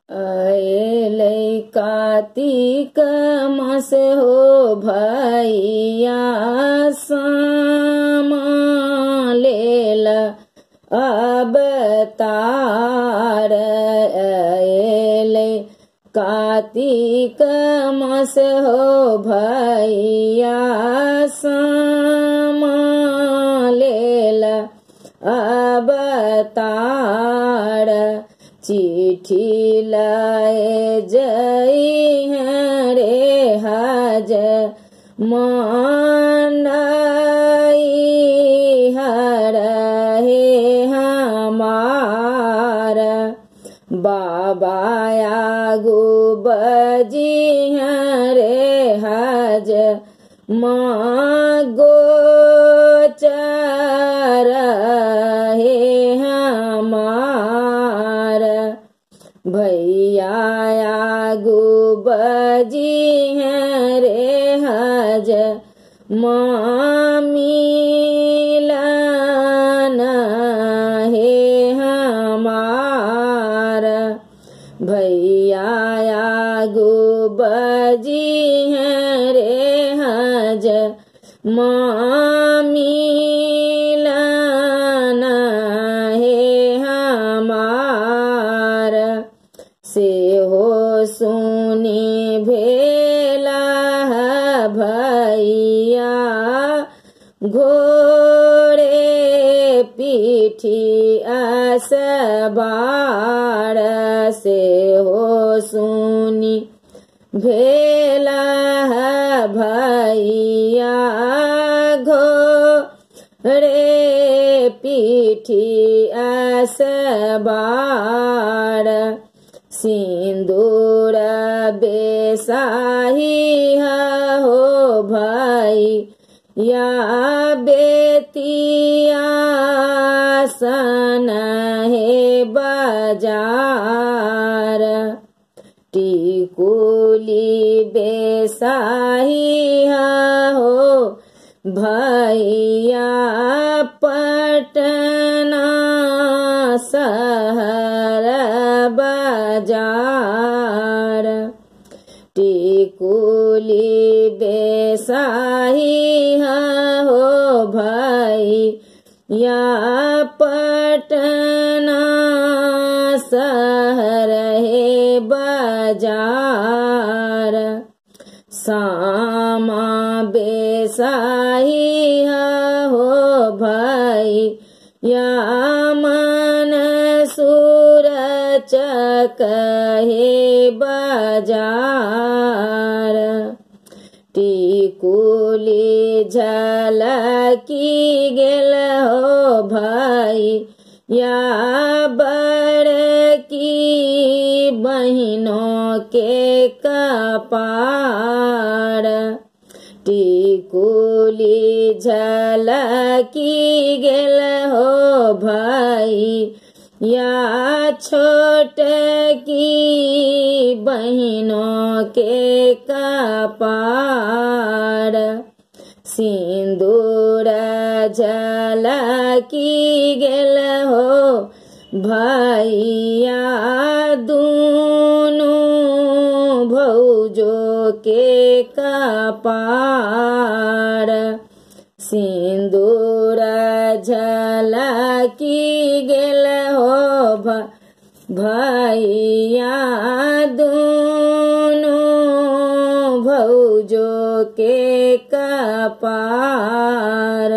अएलै कार्तिक मास हो भैया साम लेल अवतार। अएलै कार्तिक मास हो भैया साम लेल अवतार। चिट्ठी लाए जइहें रे हज मनई रहे हमार। बाबा आगू बजिहें रे हज गोचर हे हमार। भैया आगू बजिहें रे हज मिलन हे हमार। भैया आगू बजिहें रे हज मिलन हे हमार। से हो सुनी भेला भैया घोड़े पीठी असबार। से हो सुनी भेला भैया घोड़े पीठी असबार। सिंदूर बेसाही हो भैया बेतिया सन हे बाजार। टिकुली बेसाही हो भैया पटना शहर बाजार। टिकुली बेसाही हो भैया पटना शहर हे बाजार। सामा बेसाही हो भैया मनसूर चक हे बाजार। टिकुली झलकी गेल हो भैया बड़की बहिनों के कपार। टिकुली झलकी गेल हो भैया छोटकी बहिनों के कपार। सिंदूर झलकी गेल हो भैया दूनों भौजो के कपार। सिंदूर झलकी गेल हो भैया दूनों भौजो के कपार।